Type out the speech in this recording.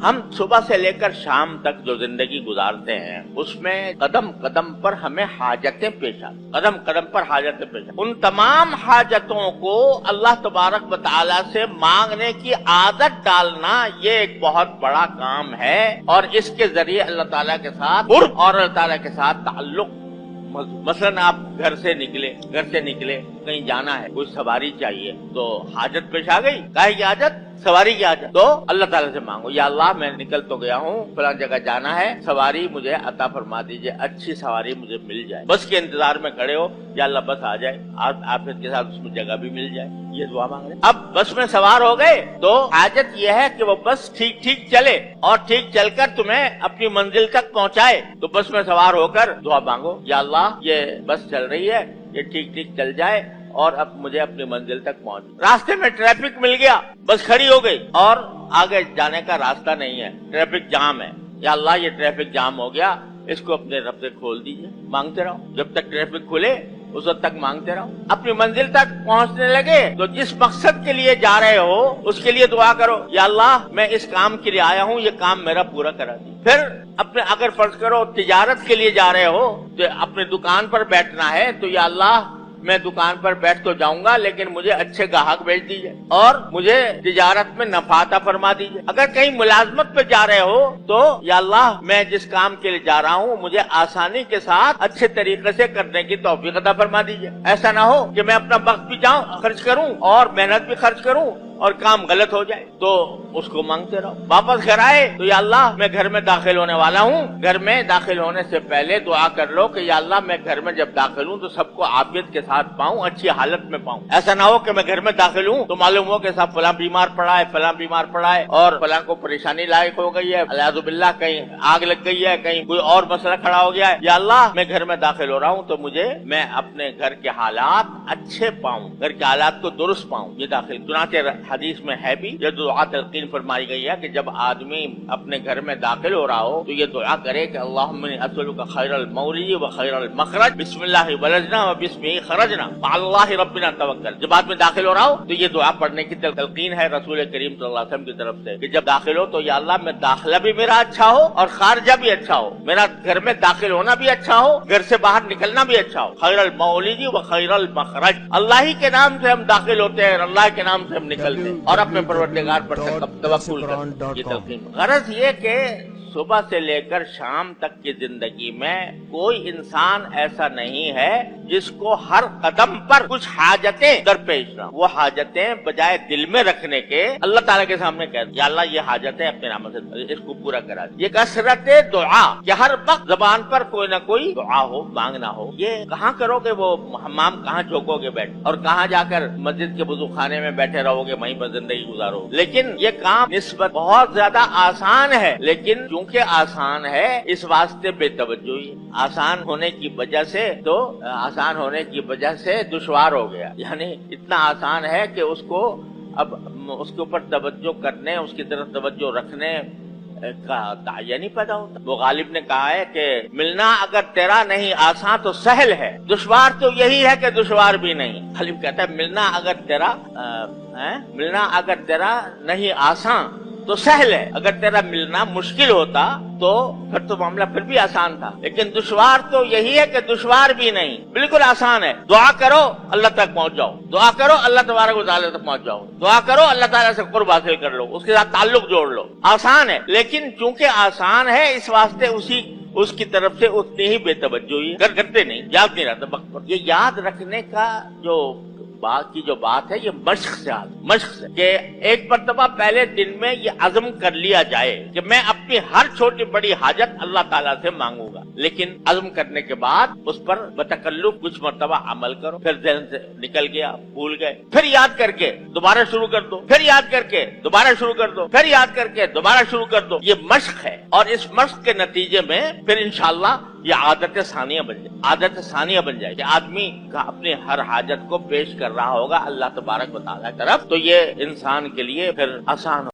ہم صبح سے لے کر شام تک جو زندگی گزارتے ہیں اس میں قدم قدم پر ہمیں حاجتیں پیش آتی، قدم قدم پر حاجتیں پیش آتی۔ ان تمام حاجتوں کو اللہ تبارک و تعالیٰ سے مانگنے کی عادت ڈالنا یہ ایک بہت بڑا کام ہے، اور اس کے ذریعے اللہ تعالیٰ کے ساتھ قرب اور اللہ تعالیٰ کے ساتھ تعلق۔ مثلاً آپ گھر سے نکلے کہیں جانا ہے، کوئی سواری چاہیے تو حاجت پیش آ گئی، کاہے کی حاجت؟ سواری کی حاجت۔ تو اللہ تعالیٰ سے مانگو، یا اللہ میں نکل تو گیا ہوں، فلاں جگہ جانا ہے، سواری مجھے عطا فرما دیجئے، اچھی سواری مجھے مل جائے۔ بس کے انتظار میں کھڑے ہو، یا اللہ بس آ جائے، آپ کے ساتھ اس میں جگہ بھی مل جائے، یہ دعا مانگ رہے۔ اب بس میں سوار ہو گئے تو حاجت یہ ہے کہ وہ بس ٹھیک ٹھیک چلے اور ٹھیک چل کر تمہیں اپنی منزل تک پہنچائے۔ تو بس میں سوار ہو کر دعا مانگو، یا اللہ یہ بس چل رہی ہے، یہ ٹھیک ٹھیک چل جائے اور اب مجھے اپنی منزل تک پہنچ۔ راستے میں ٹریفک مل گیا، بس کھڑی ہو گئی اور آگے جانے کا راستہ نہیں ہے، ٹریفک جام ہے، یا اللہ یہ ٹریفک جام ہو گیا، اس کو اپنے رب سے کھول دیجئے۔ مانگتے رہو جب تک ٹریفک کھلے، اس وقت تک مانگتے رہو۔ اپنی منزل تک پہنچنے لگے تو جس مقصد کے لیے جا رہے ہو اس کے لیے دعا کرو، یا اللہ میں اس کام کے لیے آیا ہوں، یہ کام میرا پورا کرا دی۔ پھر اپنے اگر فرض کرو تجارت کے لیے جا رہے ہو تو اپنے دکان پر بیٹھنا ہے، تو یا اللہ میں دکان پر بیٹھ تو جاؤں گا لیکن مجھے اچھے گاہک بھیج دیجئے اور مجھے تجارت میں نفع عطا فرما دیجئے۔ اگر کہیں ملازمت پہ جا رہے ہو تو یا اللہ میں جس کام کے لیے جا رہا ہوں مجھے آسانی کے ساتھ اچھے طریقے سے کرنے کی توفیق عطا فرما دیجئے۔ ایسا نہ ہو کہ میں اپنا وقت بھی خرچ کروں اور محنت بھی خرچ کروں اور کام غلط ہو جائے، تو اس کو مانگتے رہو۔ واپس گھر آئے تو یا اللہ میں گھر میں داخل ہونے والا ہوں، گھر میں داخل ہونے سے پہلے دعا کر لو کہ یا اللہ میں گھر میں جب داخل ہوں تو سب کو عافیت کے ساتھ پاؤں، اچھی حالت میں پاؤں۔ ایسا نہ ہو کہ میں گھر میں داخل ہوں تو معلوم ہو کہ صاحب فلاں بیمار پڑا ہے، فلاں بیمار پڑا ہے اور فلاں کو پریشانی لاحق ہو گئی ہے، الیاذ باللہ کہیں آگ لگ گئی ہے، کہیں کوئی اور مسئلہ کھڑا ہو گیا ہے۔ یا اللہ میں گھر میں داخل ہو رہا ہوں تو میں اپنے گھر کے حالات اچھے پاؤں، گھر کے حالات کو درست پاؤں، یہ داخل۔ چنانچہ حدیث میں ہے بھی یہ دعا تلقین فرمائی گئی ہے کہ جب آدمی اپنے گھر میں داخل ہو رہا ہو تو یہ دعا کرے کہ اللہم انی اسألک خیر المولج و خیر المخرج، بسم اللہ ولجنا و بسمہ خرجنا اللہ ربنا توکل۔ جب آدمی داخل ہو رہا ہو تو یہ دعا پڑھنے کی تلقین ہے رسول کریم صلی اللہ علیہ وسلم کی طرف سے کہ جب داخل ہو تو یا اللہ میں داخلہ بھی میرا اچھا ہو اور خارجہ بھی اچھا ہو، میرا گھر میں داخل ہونا بھی اچھا ہو، گھر سے باہر نکلنا بھی اچھا ہو۔ خیر المولج و خیر المخرج، اللہ ہی کے نام سے ہم داخل ہوتے ہیں اور اللہ کے نام سے ہم نکلتے ہیں اور اپنے پروردگار پر توکل کرتے۔ یہ تلقین غرض یہ کہ صبح سے لے کر شام تک کی زندگی میں کوئی انسان ایسا نہیں ہے جس کو ہر قدم پر کچھ حاجتیں درپیش نہ، وہ حاجتیں بجائے دل میں رکھنے کے اللہ تعالیٰ کے سامنے کہہ یا اللہ یہ حاجتیں اپنے نام سے اس کو پورا کرا دی۔ یہ کثرت دعا کہ ہر وقت زبان پر کوئی نہ کوئی دعا ہو، مانگنا ہو۔ یہ کہاں کرو گے؟ وہ حمام کہاں جھوکو گے بیٹھ، اور کہاں جا کر مسجد کے وضو خانے میں بیٹھے رہو گے، وہیں پر زندگی گزارو۔ لیکن یہ کام نسبت بہت زیادہ آسان ہے، لیکن کہ آسان ہے اس واسطے بے توجہی، آسان ہونے کی وجہ سے دشوار ہو گیا، یعنی اتنا آسان ہے کہ اس کو اب اس کے اوپر توجہ کرنے، اس کی طرف توجہ رکھنے کا داعیہ نہیں پیدا ہوتا۔ وہ غالب نے کہا ہے کہ ملنا اگر تیرا نہیں آسان تو سہل ہے، دشوار تو یہی ہے کہ دشوار بھی نہیں۔ غالب کہتا ہے ملنا اگر تیرا نہیں آسان تو سہل ہے، اگر تیرا ملنا مشکل ہوتا تو پھر تو معاملہ پھر بھی آسان تھا، لیکن دشوار تو یہی ہے کہ دشوار بھی نہیں، بالکل آسان ہے۔ دعا کرو اللہ تک پہنچ جاؤ، دعا کرو اللہ تبارک و تعالیٰ تک پہنچ جاؤ، دعا کرو اللہ تعالیٰ سے قرب حاصل کر لو، اس کے ساتھ تعلق جوڑ لو۔ آسان ہے، لیکن چونکہ آسان ہے اس واسطے اس کی طرف سے اتنی ہی بے توجہی کرتے نہیں، یاد نہیں رہتا وقت پر۔ یہ یاد رکھنے کا جو بات ہے یہ مشق سے کہ ایک مرتبہ پہلے دن میں یہ عزم کر لیا جائے کہ میں اپنی ہر چھوٹی بڑی حاجت اللہ تعالیٰ سے مانگوں گا، لیکن عزم کرنے کے بعد اس پر بتکلف کچھ مرتبہ عمل کرو، پھر ذہن سے نکل گیا، بھول گئے، پھر یاد کر کے دوبارہ شروع کر دو، پھر یاد کر کے دوبارہ شروع کر دو، پھر یاد کر کے دوبارہ شروع کر دو۔ یہ مشق ہے، اور اس مشق کے نتیجے میں پھر انشاءاللہ یہ عادت ثانیہ بن جائے کہ آدمی اپنی ہر حاجت کو پیش کر رہا ہوگا اللہ تبارک و تعالیٰ کی طرف، تو یہ انسان کے لیے پھر آسان